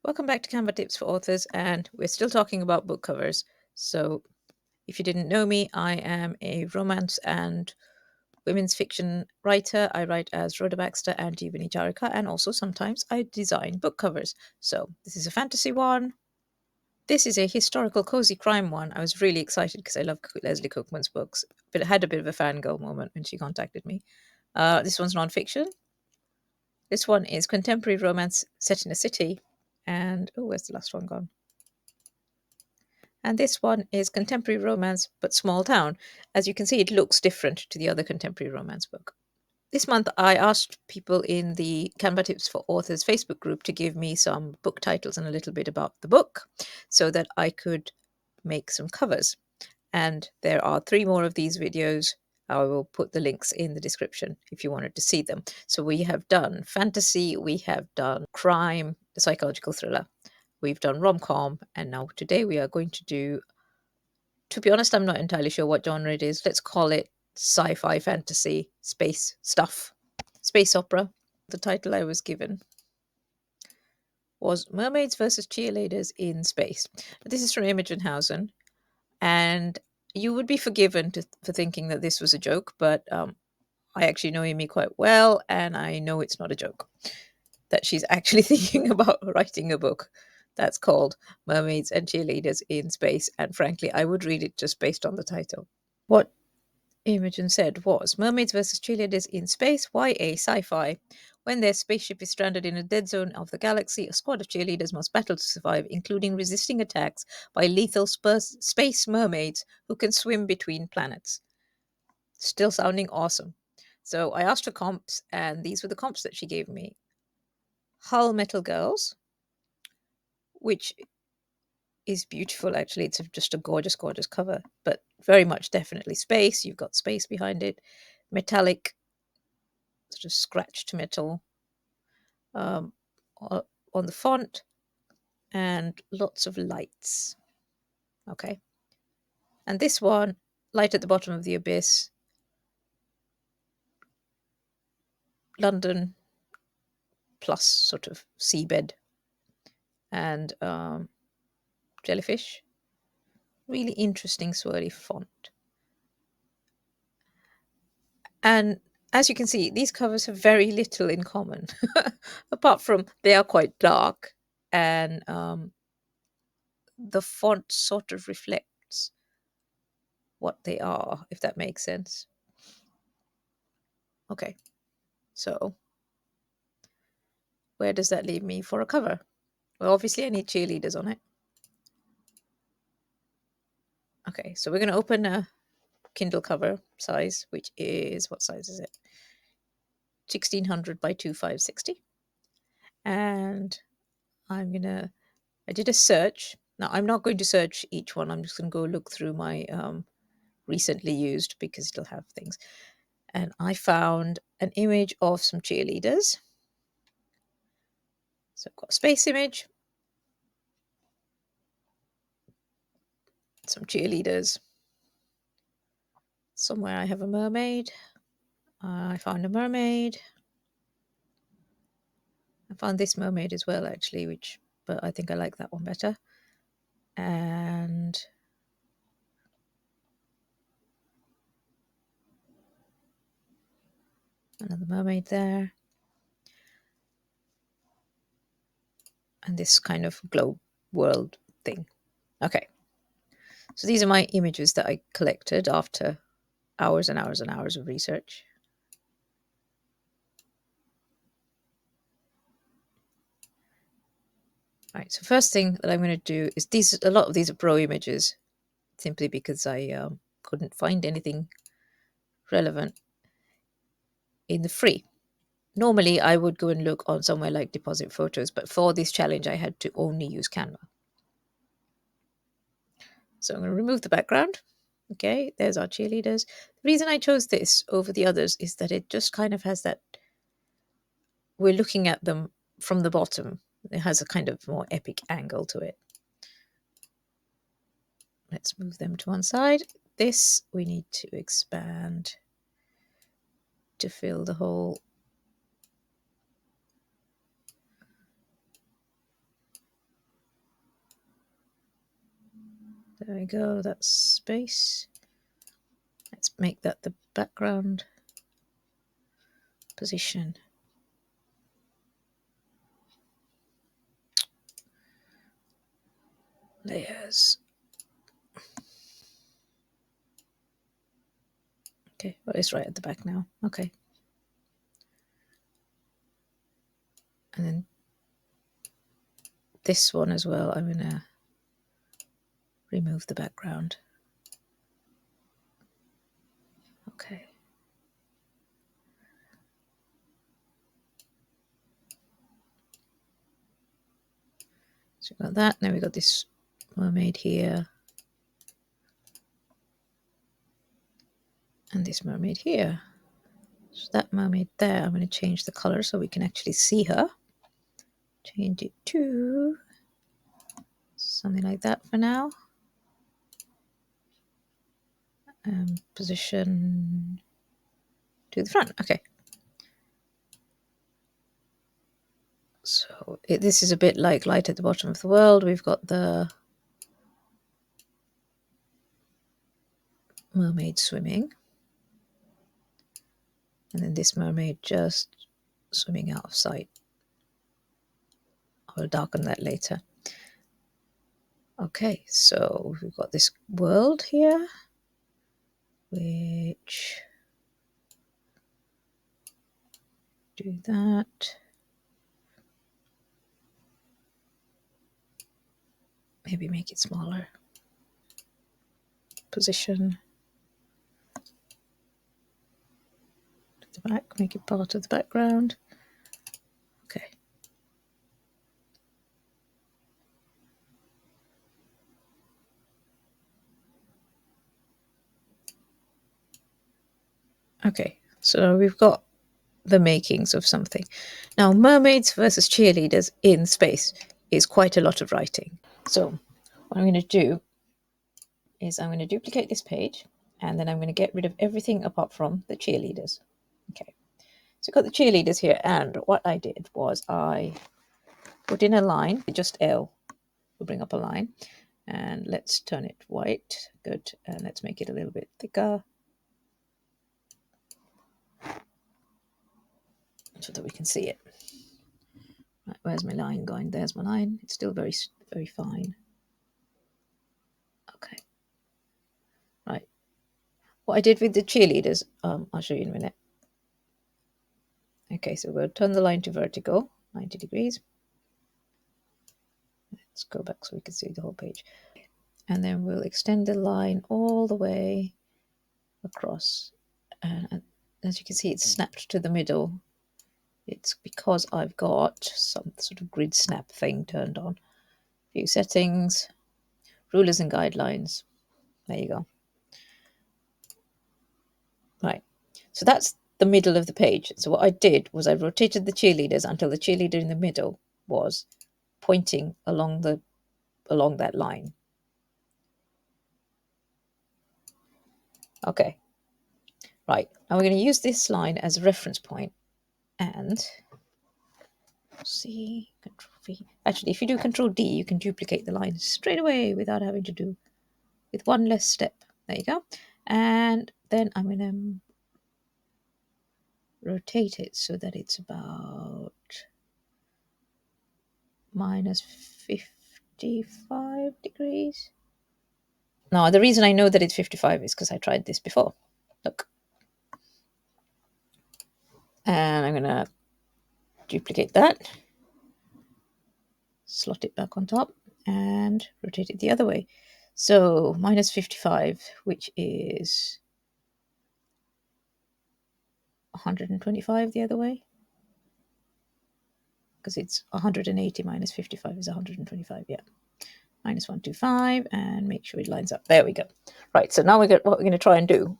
Welcome back to Canva Tips for Authors, and we're still talking about book covers. So if you didn't know me, I am a romance and women's fiction writer. I write as Rhoda Baxter and Jeevani Jarika, and also sometimes I design book covers. So this is a fantasy one. This is a historical cozy crime one. I was really excited because I love Leslie Cookman's books, but it had a bit of a fangirl moment when she contacted me. This one's nonfiction. This one is contemporary romance set in a city. And oh, where's the last one gone? And this one is contemporary romance, but small town. As you can see, it looks different to the other contemporary romance book. This month, I asked people in the Canva Tips for Authors Facebook group to give me some book titles and a little bit about the book so that I could make some covers. And there are 3 more of these videos. I will put the links in the description if you wanted to see them. So we have done fantasy, we have done crime, the psychological thriller, we've done rom-com, and now today we are going to do, to be honest, I'm not entirely sure what genre it is. Let's call it sci-fi, fantasy, space stuff, space opera. The title I was given was Mermaids versus Cheerleaders in Space. This is from Imogen Housen, and you would be forgiven for thinking that this was a joke, but I actually know Amy quite well, and I know it's not a joke, that she's actually thinking about writing a book that's called Mermaids and Cheerleaders in Space. And frankly, I would read it just based on the title. What Imogen said was Mermaids versus Cheerleaders in Space, YA sci-fi. When their spaceship is stranded in a dead zone of the galaxy, a squad of cheerleaders must battle to survive, including resisting attacks by lethal space mermaids who can swim between planets. Still sounding awesome. So I asked for comps, and these were the comps that she gave me. Hull Metal Girls, which is beautiful, actually. It's just a gorgeous, gorgeous cover, but very much definitely space. You've got space behind it. Metallic, sort of scratched metal on the font, and lots of lights. Okay. And this one, Light at the Bottom of the Abyss, London plus sort of seabed and jellyfish. Really interesting swirly font. And as you can see, these covers have very little in common, apart from they are quite dark, and the font sort of reflects what they are, if that makes sense. Okay, so where does that leave me for a cover? Well, obviously I need cheerleaders on it. Okay, so we're going to open a Kindle cover size, which is, what size is it? 1600 by 2560. And I did a search. Now, I'm not going to search each one. I'm just going to go look through my recently used, because it'll have things. And I found an image of some cheerleaders. So I've got a space image, some cheerleaders. Somewhere I have a mermaid. I found a mermaid. I found this mermaid as well, actually, but I think I like that one better. And another mermaid there. And this kind of globe world thing. Okay. So these are my images that I collected after hours and hours and hours of research. All right, so first thing that I'm going to do is a lot of these are pro images, simply because I couldn't find anything relevant in the free. Normally, I would go and look on somewhere like Deposit Photos, but for this challenge, I had to only use Canva. So I'm going to remove the background. Okay, there's our cheerleaders. The reason I chose this over the others is that it just kind of has that, we're looking at them from the bottom. It has a kind of more epic angle to it. Let's move them to one side. This we need to expand to fill the whole. There we go, that's space. Let's make that the background position. Layers. Okay, well, it's right at the back now. Okay. And then this one as well, I'm going to remove the background. Okay. So we've got that. Now we've got this mermaid here. And this mermaid here. So that mermaid there, I'm going to change the color so we can actually see her. Change it to something like that for now. Position to the front. Okay. So this is a bit like Light at the Bottom of the World. We've got the mermaid swimming. And then this mermaid just swimming out of sight. I'll darken that later. Okay, so we've got this world here, which do that. Maybe make it smaller. Position to the back, make it part of the background. Okay. Okay, so we've got the makings of something. Now, mermaids versus cheerleaders in space is quite a lot of writing. So what I'm going to do is I'm going to duplicate this page, and then I'm going to get rid of everything apart from the cheerleaders. Okay, so I've got the cheerleaders here, and what I did was I put in a line, just L will bring up a line, and let's turn it white. Good, and let's make it a little bit thicker so that we can see it. Right, where's my line going? There's my line. It's still very, very fine. Okay. Right. What I did with the cheerleaders, I'll show you in a minute. Okay, so we'll turn the line to vertical, 90 degrees. Let's go back so we can see the whole page. And then we'll extend the line all the way across. And as you can see, it's snapped to the middle. It's because I've got some sort of grid snap thing turned on. View settings, rulers and guidelines. There you go. Right. So that's the middle of the page. So what I did was I rotated the cheerleaders until the cheerleader in the middle was pointing along that line. Okay. Right. Now we're going to use this line as a reference point, and C, Control V. Actually, if you do Control D, you can duplicate the line straight away without having to do with one less step. There you go. And then I'm going to rotate it so that it's about minus 55 degrees. Now, the reason I know that it's 55 is because I tried this before. Look. And I'm going to duplicate that, slot it back on top, and rotate it the other way. So minus 55, which is 125 the other way, because it's 180 minus 55 is 125. Yeah, minus 125, and make sure it lines up. There we go. Right, so now what we're going to try and do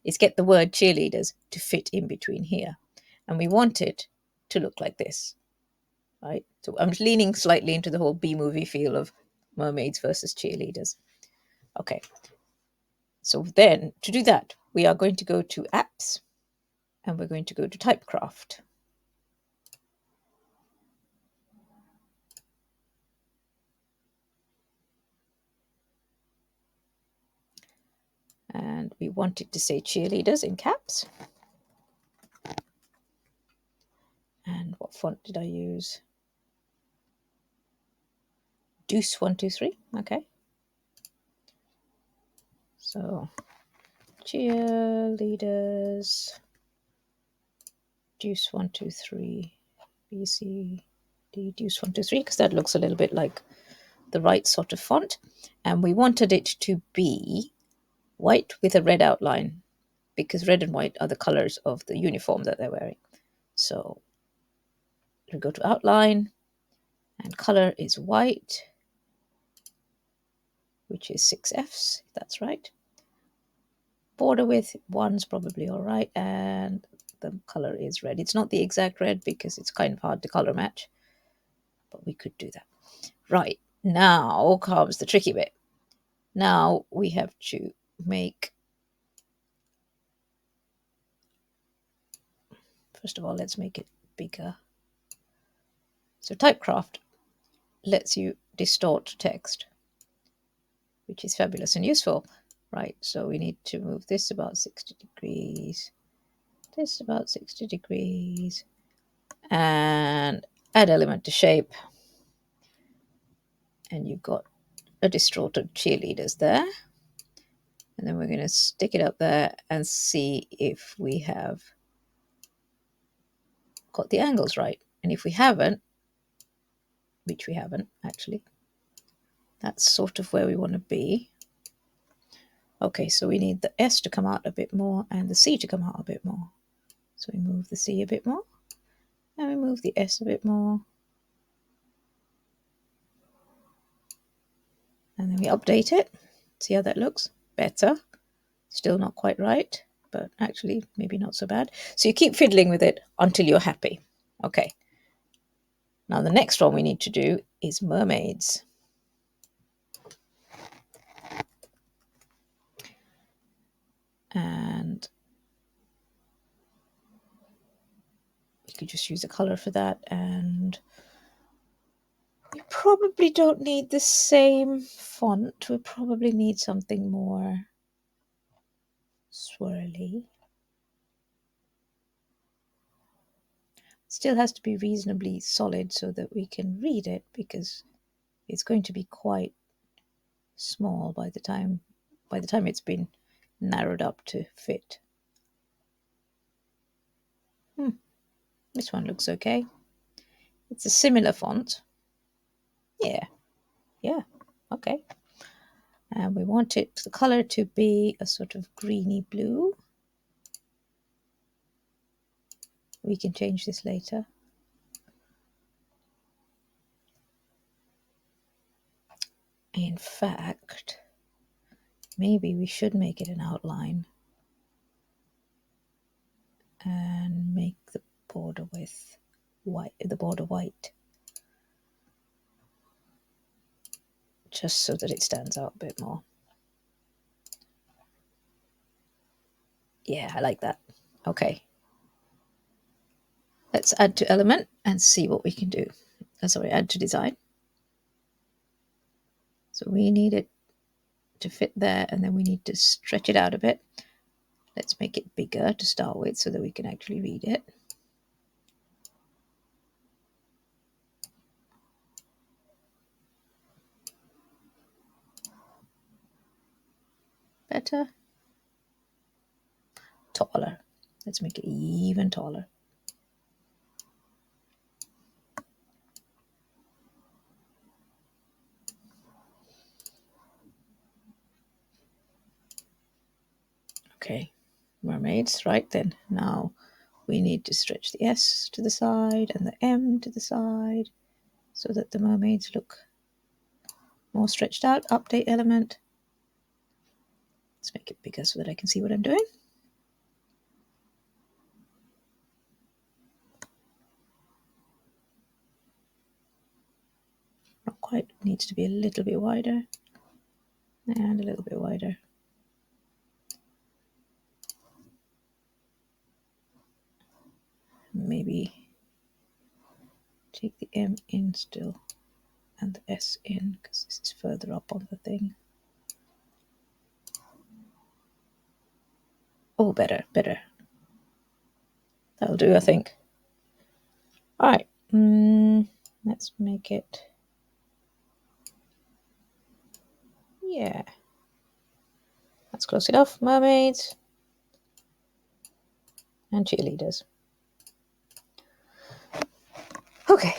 is get the word cheerleaders to fit in between here, and we want it to look like this. Right, so I'm leaning slightly into the whole B-movie feel of mermaids versus cheerleaders. Okay, so then to do that, we are going to go to apps, and we're going to go to Typecraft. And we want it to say cheerleaders in caps. And what font did I use? Deuce 123. Okay. So cheerleaders, Deuce 123, BC, D, Deuce 123, because that looks a little bit like the right sort of font. And we wanted it to be white with a red outline, because red and white are the colors of the uniform that they're wearing. So we go to outline, and color is white, which is 6Fs, if that's right. Border width, 1's probably all right, and the color is red. It's not the exact red because it's kind of hard to color match, but we could do that. Right, now comes the tricky bit. Now we have to make, first of all, let's make it bigger. So Typecraft lets you distort text, which is fabulous and useful. Right, so we need to move this about 60 degrees, this about 60 degrees, and add element to shape. And you've got a distorted cheerleaders there. And then we're going to stick it up there and see if we have got the angles right. And if we haven't, which we haven't actually, that's sort of where we want to be. Okay, so we need the S to come out a bit more and the C to come out a bit more. So we move the C a bit more and we move the S a bit more. And then we update it. See how that looks? Better. Still not quite right, but actually maybe not so bad. So you keep fiddling with it until you're happy. Okay. Now the next one we need to do is mermaids. And we could just use a color for that. And we probably don't need the same font. We probably need something more swirly. Still has to be reasonably solid so that we can read it, because it's going to be quite small by the time it's been narrowed up to fit. This one looks okay. It's a similar font. Yeah, okay. And we want the color to be a sort of greeny blue. We can change this later. In fact, maybe we should make it an outline and make the border with white, just so that it stands out a bit more. Yeah, I like that. Okay. Let's add to element and see what we can do. Sorry, add to design. So we need it to fit there, and then we need to stretch it out a bit. Let's make it bigger to start with so that we can actually read it. Better. Taller. Let's make it even taller. Okay, mermaids, right then. Now we need to stretch the S to the side and the M to the side so that the mermaids look more stretched out. Update element. Let's make it bigger so that I can see what I'm doing. Not quite, it needs to be a little bit wider and a little bit wider. Maybe take the M in still and the S in, because this is further up on the thing. Oh, better, better. That'll do, I think. All right. Let's make it. Yeah. That's close enough. Mermaids and cheerleaders. Okay.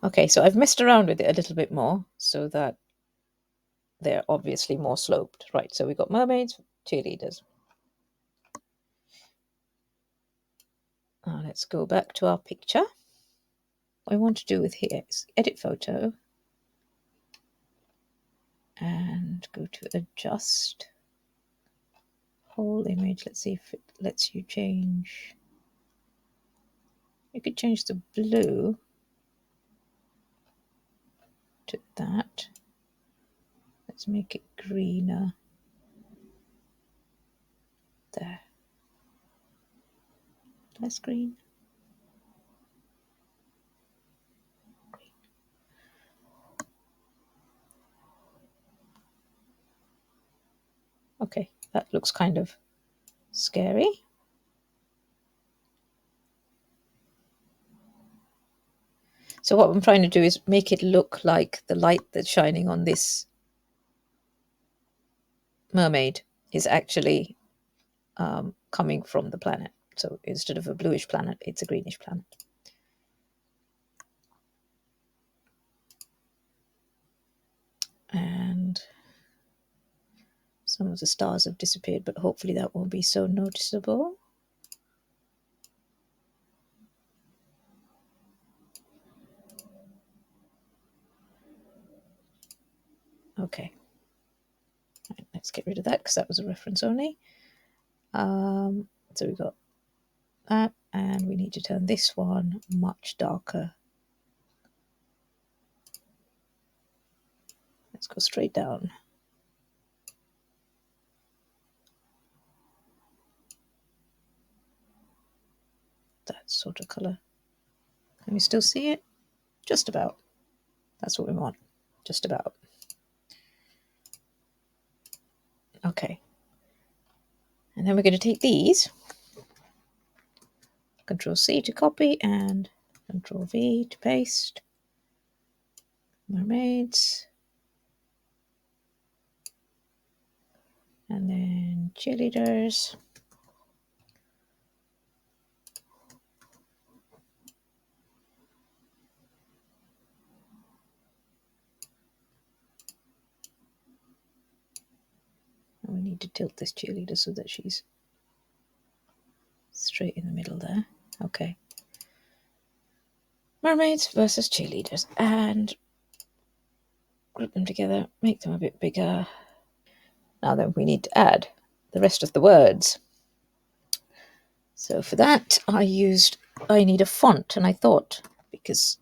Okay, so I've messed around with it a little bit more so that they're obviously more sloped. Right, so we've got mermaids, cheerleaders. Now let's go back to our picture. What I want to do with here is edit photo and go to adjust whole image. Let's see if it lets you change. You could change the blue to that. Let's make it greener. There. Less green. Green. Okay, that looks kind of scary. So what I'm trying to do is make it look like the light that's shining on this mermaid is actually coming from the planet. So instead of a bluish planet, it's a greenish planet. And some of the stars have disappeared, but hopefully that won't be so noticeable. Okay. Right, let's get rid of that because that was a reference only. So we got that, and we need to turn this one much darker. Let's go straight down. That sort of color. Can we still see it? Just about. That's what we want. Just about. Okay. And then we're going to take these, Control C to copy and Control V to paste. Mermaids. And then cheerleaders. And we need to tilt this cheerleader so that she's straight in the middle there. Okay. Mermaids versus cheerleaders. And group them together, make them a bit bigger. Now then we need to add the rest of the words. So for that I need a font, and I thought, because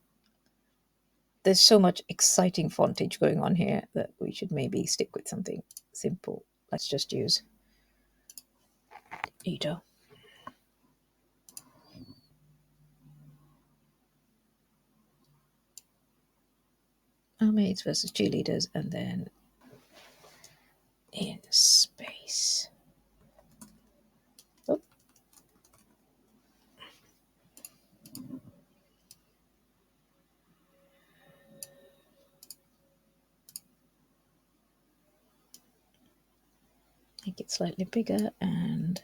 there's so much exciting fontage going on here, that we should maybe stick with something simple. Let's just use Ito. Mermaids versus cheerleaders, and then in space. Oh. Make it slightly bigger and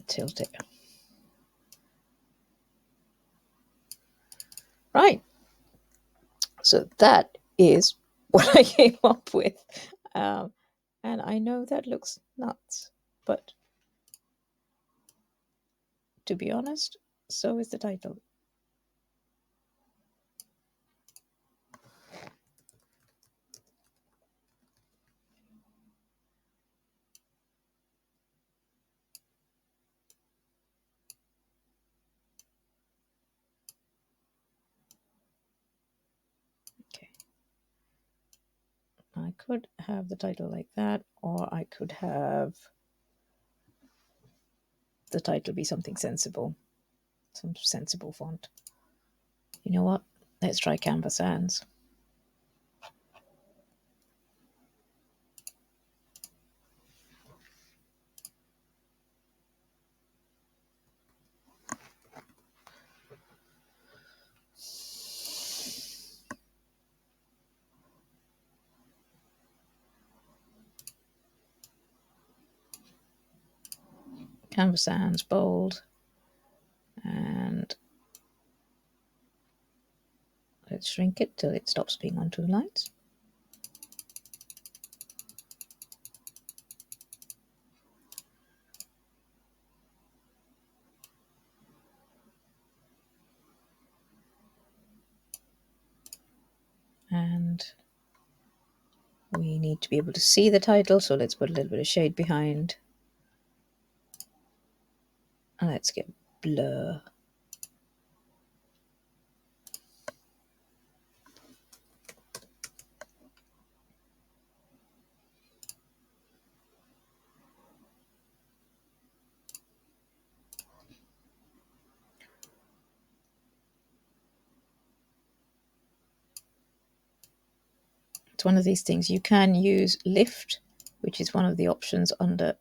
tilt it. Right. So that is what I came up with. And I know that looks nuts, but to be honest, so is the title. Okay. I could have the title like that, or I could have the title be something sensible, some sensible font. You know what? Let's try Canva Sans. Canva Sans, bold, and let's shrink it till it stops being on 2 lines. And we need to be able to see the title, so let's put a little bit of shade behind. And let's get blur. It's one of these things. You can use lift, which is one of the options under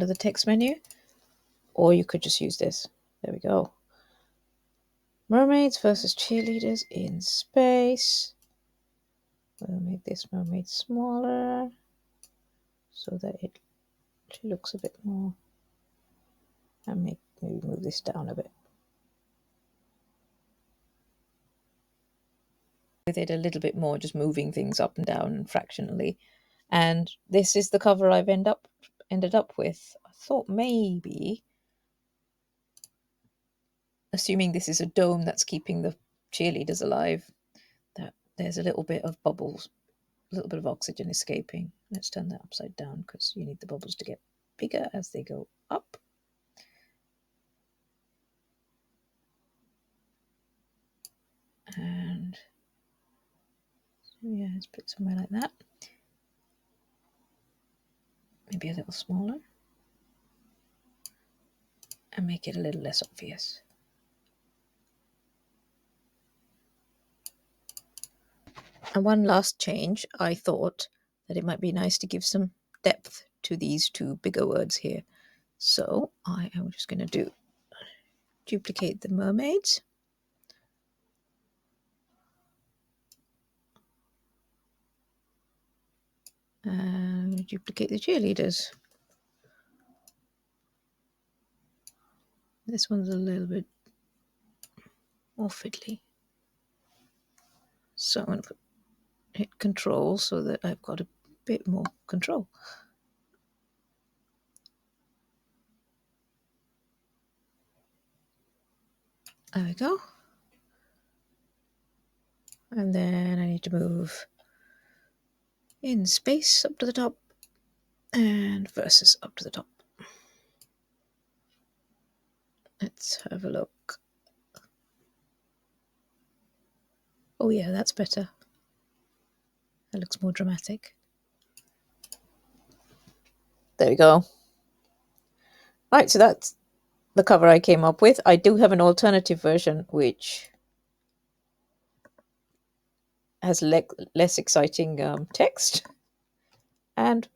the text menu, or you could just use this. There we go. Mermaids versus cheerleaders in space. We'll make this mermaid smaller so that it looks a bit more, and maybe move this down a bit. With it a little bit more, just moving things up and down fractionally. And this is the cover I've ended up with. I thought maybe, assuming this is a dome that's keeping the cheerleaders alive, that there's a little bit of bubbles, a little bit of oxygen escaping. Let's turn that upside down because you need the bubbles to get bigger as they go up. And yeah, let's put it somewhere like that. Maybe a little smaller. And make it a little less obvious. And one last change, I thought that it might be nice to give some depth to these 2 bigger words here. So I am just going to duplicate the mermaids. And duplicate the cheerleaders. This one's a little bit more fiddly. So I'm going to hit Control so that I've got a bit more control. There we go. And then I need to move in space up to the top and versus up to the top. Let's have a look. Oh yeah, that's better. That looks more dramatic. There we go. Right, so that's the cover I came up with. I do have an alternative version which has less exciting text. And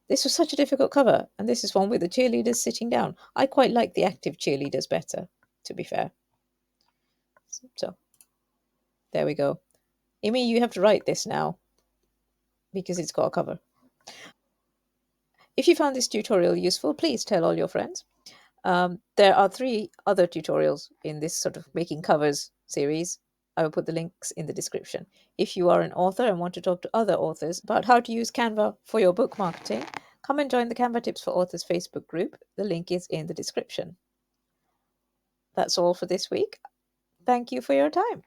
this was such a difficult cover. And this is one with the cheerleaders sitting down. I quite like the active cheerleaders better, to be fair. So there we go. Amy, you have to write this now because it's got a cover. If you found this tutorial useful, please tell all your friends. There are 3 other tutorials in this sort of making covers series. I will put the links in the description. If you are an author and want to talk to other authors about how to use Canva for your book marketing, come and join the Canva Tips for Authors Facebook group. The link is in the description. That's all for this week. Thank you for your time.